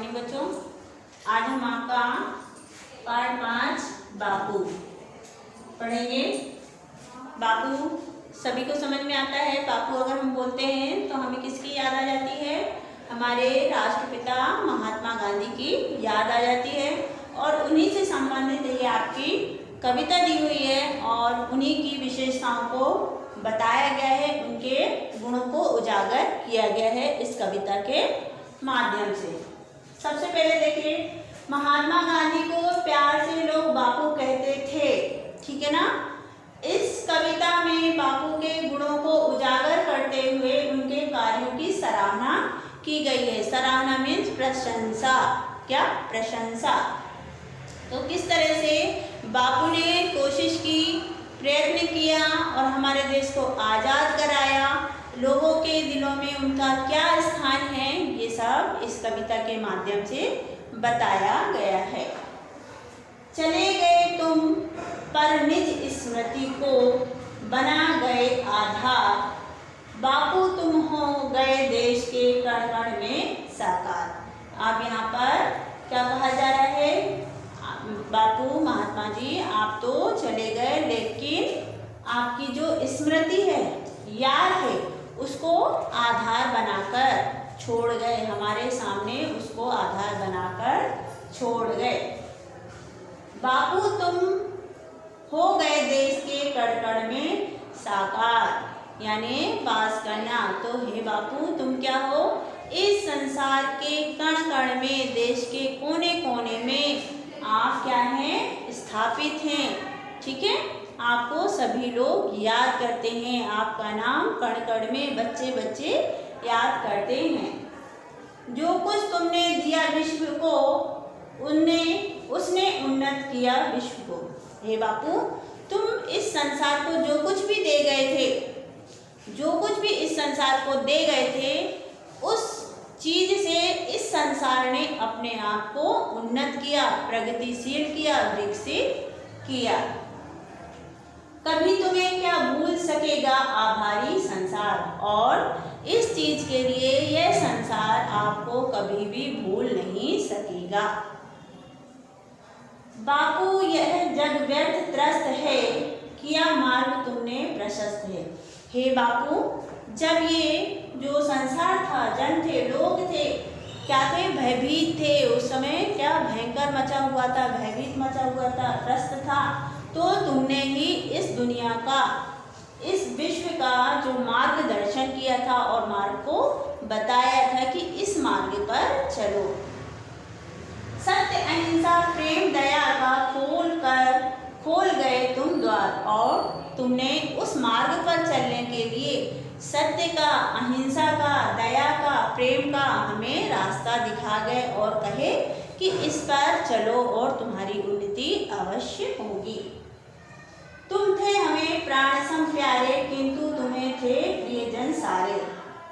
Morning बच्चों। आज हम आपका पार्ट 5 बापू पढ़ेंगे। बापू सभी को समझ में आता है। बापू अगर हम बोलते हैं तो हमें किसकी याद आ जाती है? हमारे राष्ट्रपिता महात्मा गांधी की याद आ जाती है। और उन्हीं से संबंधित ये आपकी कविता दी हुई है और उन्हीं की विशेषताओं को बताया गया है, उनके गुणों को उजागर किया गया है इस कविता के माध्यम से। सबसे पहले देखिए, महात्मा गांधी को प्यार से लोग बापू कहते थे, ठीक है ना। इस कविता में बापू के गुणों को उजागर करते हुए उनके कार्यों की सराहना की गई है। सराहना मीन्स प्रशंसा। क्या? प्रशंसा। तो किस तरह से बापू ने कोशिश की, प्रयत्न किया और हमारे देश को आज़ाद कराया, लोगों के दिलों में उनका क्या स्थान है, ये सब इस कविता के माध्यम से बताया गया है। चले गए तुम पर निज स्मृति को बना गए आधार, बापू तुम हो गए देश के कण कण में साकार। अब यहाँ पर क्या कहा जा रहा है? बापू महात्मा जी आप तो चले गए, लेकिन आपकी जो स्मृति है, याद है, उसको आधार बनाकर छोड़ गए, हमारे सामने उसको आधार बनाकर छोड़ गए। बापू तुम हो गए देश के कण कण में साकार, यानी पास करना। तो हे बापू तुम क्या हो? इस संसार के कण कण में, देश के कोने कोने में आप क्या हैं? स्थापित हैं, ठीक है। आपको सभी लोग याद करते हैं, आपका नाम कण कण में बच्चे बच्चे याद करते हैं। जो कुछ तुमने दिया विश्व को, उसने उन्नत किया विश्व को। हे बापू तुम इस संसार को जो कुछ भी दे गए थे, जो कुछ भी इस संसार को दे गए थे, उस चीज से इस संसार ने अपने आप को उन्नत किया, प्रगतिशील किया, विकसित किया। कभी तुम्हें क्या भूल सकेगा आभारी संसार, और इस चीज के लिए यह संसार आपको कभी भी भूल नहीं सकेगा। बापू यह जग व्यर्थ त्रस्त है, किया मार्ग तुमने प्रशस्त है। हे बापू जब ये जो संसार था, जन थे, लोग थे, क्या थे? भयभीत थे। उस समय क्या भयंकर मचा हुआ था, भयभीत मचा हुआ था, त्रस्त था। तो तुमने ही इस दुनिया का, इस विश्व का जो मार्गदर्शन किया था और मार्ग को बताया था कि इस मार्ग पर चलो। सत्य अहिंसा प्रेम दया का खोल गए तुम द्वार, और तुमने उस मार्ग पर चलने के लिए सत्य का, अहिंसा का, दया का, प्रेम का हमें रास्ता दिखा गए और कहे कि इस पर चलो और तुम्हारी उन्नति अवश्य होगी। तुम थे हमें प्राण सम प्यारे, किंतु तुम्हें थे प्रियजन सारे।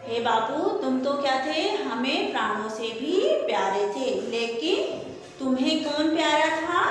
हे बापू तुम तो क्या थे? हमें प्राणों से भी प्यारे थे, लेकिन तुम्हें कौन प्यारा था?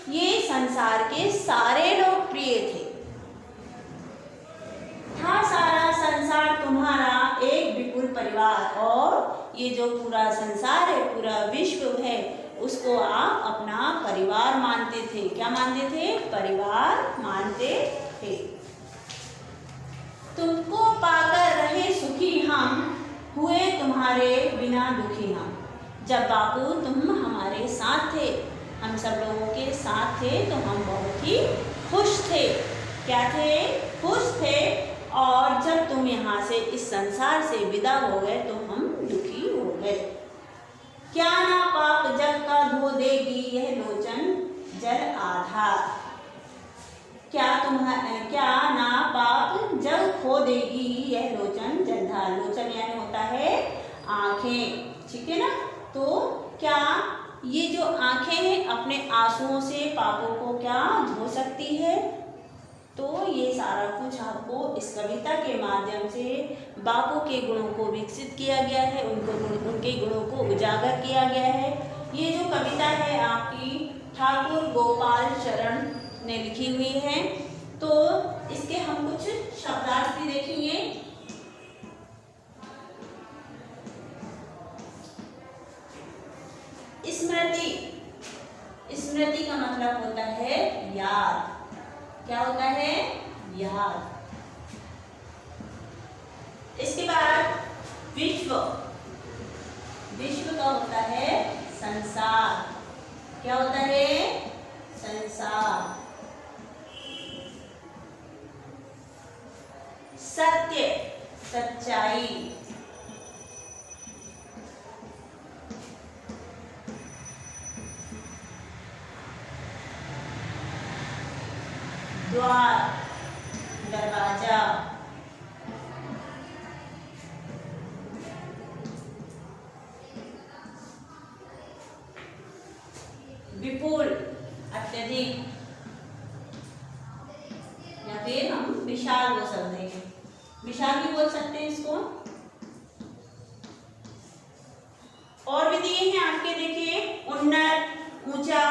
ये संसार के सारे लोग प्रिय थे। था सारा संसार तुम्हारा एक विपुल परिवार, और ये जो पूरा संसार है, पूरा विश्व है, उसको आप अपना परिवार मानते थे। क्या मानते थे? परिवार मानते थे। तुमको पाकर रहे सुखी हम, हुए तुम्हारे बिना दुखी हम। जब बापू तुम हमारे साथ थे, हम सब लोगों के साथ थे, तो हम बहुत ही खुश थे। क्या थे? खुश थे। और जब तुम यहाँ से, इस संसार से विदा हो गए, तो हम दुखी हो गए। क्या ना पाप जग का धो देगी यह लोचन जल आधार। क्या ना पाप जग खो देगी यह लोचन जलधार। लोचन यानी होता है आंखें, ठीक है ना। तो क्या ये जो आंखें हैं अपने आंसुओं से पापों को क्या धो सकती है? तो ये सारा कुछ आपको इस कविता के माध्यम से बापू के गुणों को विकसित किया गया है, उनके गुणों को उजागर किया गया है। ये जो कविता है आपकी ठाकुर गोपाल शरण ने लिखी हुई है। तो इसके हम कुछ शब्दार्थ भी देखेंगे। क्या होता है? याद। इसके बाद विश्व, विश्व का होता है संसार। क्या होता है? संसार। सत्य, सच्चाई। द्वार, दरवाजा। विपुल, अत्यधिक, या फिर हम विशाल बोल सकते हैं, विशाल भी बोल सकते हैं इसको। और भी दिए हैं आपके, देखिए, उन्नत, ऊंचा।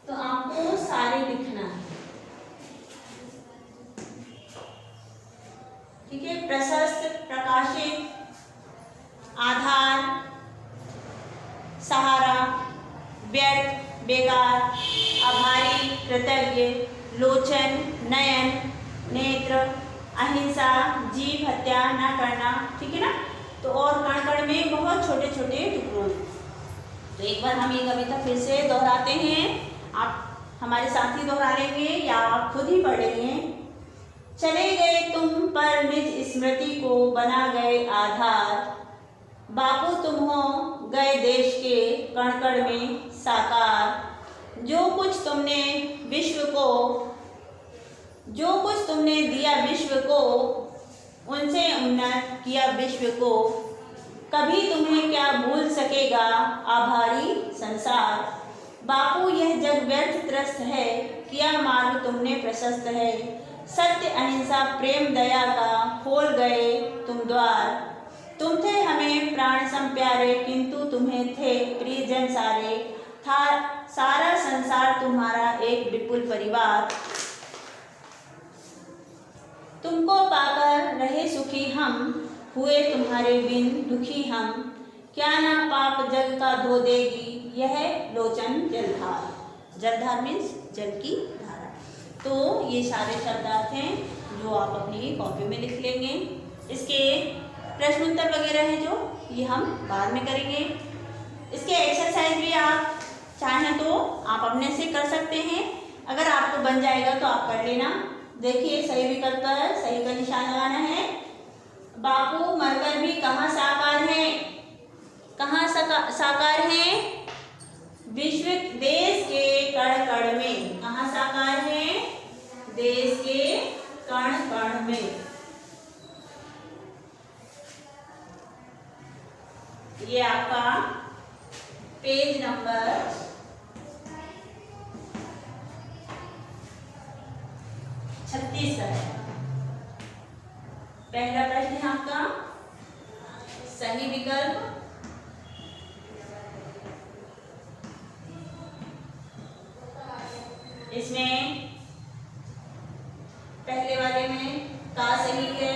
तो आपको सारे लिखना है, ठीक है। प्रशस्त, प्रकाशित, आधार, सहारा, व्यर्थ, बेकार, आभारी, कृतज्ञ, लोचन, नयन, नेत्र, अहिंसा, जीव हत्या न करना, ठीक है ना। तो और कण कण में बहुत छोटे छोटे टुकड़ों। तो एक बार हम ये कविता फिर से दोहराते हैं, आप हमारे साथ ही दोहरा लेंगे या आप खुद ही पढ़ लेंगे। चले गए तुम पर निज स्मृति को बना गए आधार, बापू तुम हो गए देश के कण कण में साकार। जो कुछ तुमने दिया विश्व को, उनसे उन्नत किया विश्व को। कभी तुम्हें क्या भूल सकेगा आभारी संसार। बापू यह जग व्यर्थ त्रस्त है, किया मार्ग तुमने प्रशस्त है। सत्य, अहिंसा, प्रेम, दया का खोल गए तुम द्वार। तुम थे हमें प्राण सम प्यारे, किंतु तुम्हें थे प्रियजन सारे। था सारा संसार तुम्हारा एक विपुल परिवार। तुमको पाकर रहे सुखी हम, हुए तुम्हारे बिन दुखी हम। क्या ना पाप जग का धो देगी, यह लोचन जलधार। जलधार मीन्स जल की धारा। तो ये सारे शब्दार्थ हैं जो आप अपनी कॉपी में लिख लेंगे। इसके प्रश्न उत्तर वगैरह हैं जो, ये हम बाद में करेंगे। इसके एक्सरसाइज भी आप चाहें तो आप अपने से कर सकते हैं। अगर आपको बन जाएगा तो आप कर लेना। देखिए, सही विकल्प पर सही का निशान लगाना है। बापू मरकर भी कहाँ साकार है? कहाँ साकार है? विश्व, देश के कण कण में। कहाँ साकार है? देश के कण कण में। ये आपका पेज नंबर 36 है। पहला प्रश्न है आपका सही विकल्प। इसमें पहले वाले में का सही है,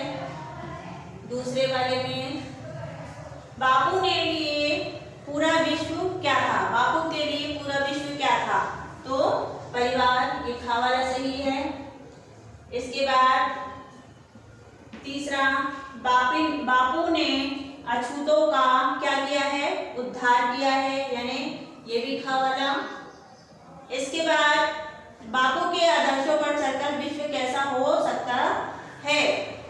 दूसरे वाले में बापू ने लिए पूरा विश्व क्या था? बापू के लिए पूरा विश्व क्या था? तो परिवार, ये खा वाला सही है। इसके बाद तीसरा, बापू ने अछूतों का क्या किया है? उद्धार किया है, यानी ये भी खा वाला। इसके बाद बापू के आदर्शों पर चलकर विश्व कैसा हो सकता है?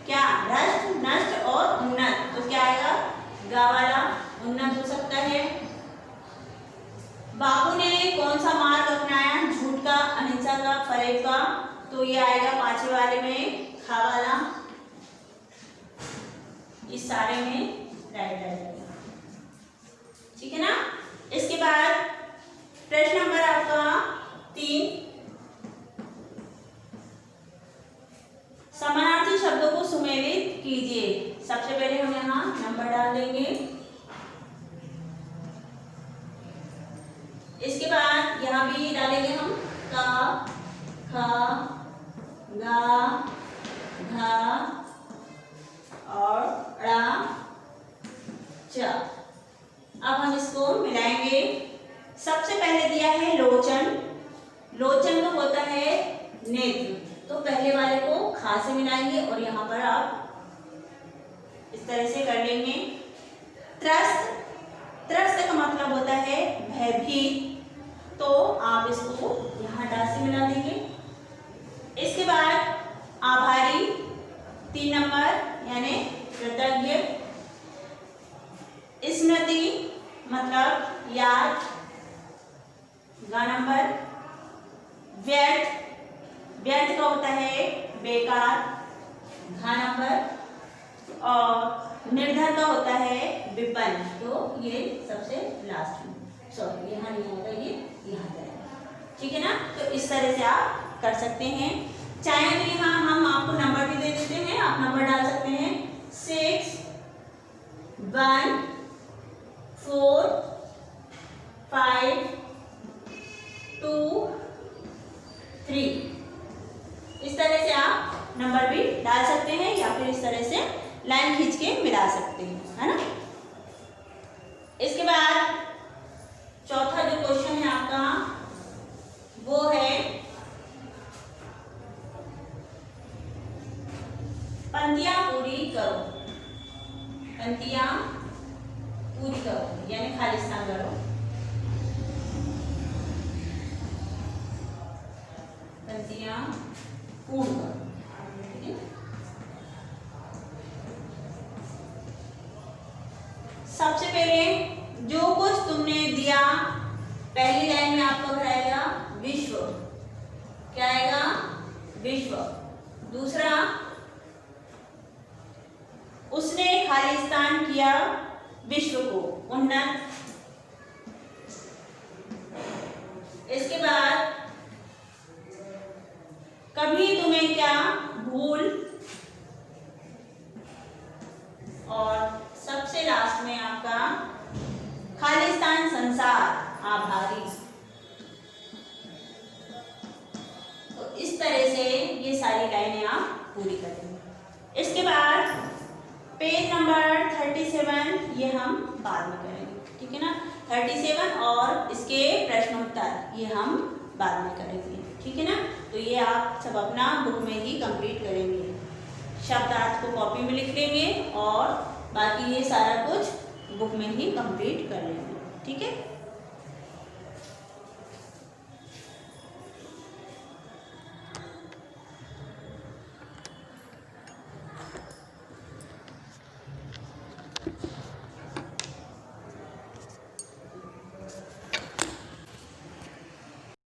क्या? भ्रष्ट, नष्ट और उन्नत। तो क्या आएगा? गा वाला, उन्नत हो सकता है। बापू ने कौन सा मार्ग अपनाया? झूठ का, अहिंसा का, फरेब का। तो ये आएगा पांचवे वाले में खा वाला। इस सारे में राइट आएगा, ठीक है ना। इसके बाद प्रश्न नंबर आपका 3, समानार्थी शब्दों को सुमेलित कीजिए। सबसे पहले हम यहाँ नंबर डाल देंगे। इसके बाद यहाँ भी डालेंगे हम का, खा, गा, घा और ड़ा, च। अब हम इसको मिलाएंगे। सबसे पहले दिया है लोचन। लोचन तो होता है नेत्र, तो पहले वाले को खा से मिलाएंगे और यहाँ पर आप इस तरह से कर लेंगे। त्रस्त, त्रस्त का मतलब होता है भयभीत, तो आप इसको यहाँ डा से मिला देंगे। इसके बाद आभारी 3 नंबर यानी कृतज्ञ। स्मृति मतलब याद, गा नंबर। व्यर्थ, व्यर्थ का होता है बेकार, घा नंबर। और निर्धन का होता है विपन्न, तो ये सबसे लास्ट में, सॉरी यहाँ नहीं होगा, ये यहाँ जाएगा, ठीक है ना। तो इस तरह से आप कर सकते हैं। चाहे तो यहाँ हम आपको नंबर भी दे देते हैं, आप नंबर डाल सकते हैं 6 1 4 5 2 3, इस तरह से आप नंबर भी डाल सकते हैं या फिर इस तरह से लाइन खींच के मिला सकते हैं, है ना। इसके बाद चौथा जो क्वेश्चन है आपका वो है पंक्तियां पूरी करो। पंक्तियां पूरी करो यानी खाली स्थान करो। पंक्तियां पूर्ण करो, ठीक है। सबसे पहले जो कुछ तुमने दिया, पहली लाइन में आपको क्या आएगा, विश्व, क्या आएगा, विश्व। दूसरा, उसने खाली स्थान किया विश्व को उन्नत। इसके बाद कभी तुम्हें क्या भूल, और सबसे लास्ट में आपका खाली स्थान संसार, आभारी। तो इस तरह से ये सारी लाइनें आप पूरी करेंगे। इसके बाद पेज नंबर 37 ये हम बाद में करेंगे, ठीक है ना। 37 और इसके प्रश्नोत्तर ये हम बाद में करेंगे, ठीक है ना। तो ये आप सब अपना बुक में ही कंप्लीट करेंगे, शब्दार्थ को कॉपी में लिख लेंगे और बाकी ये सारा कुछ बुक में ही कंप्लीट कर लेंगे, ठीक है।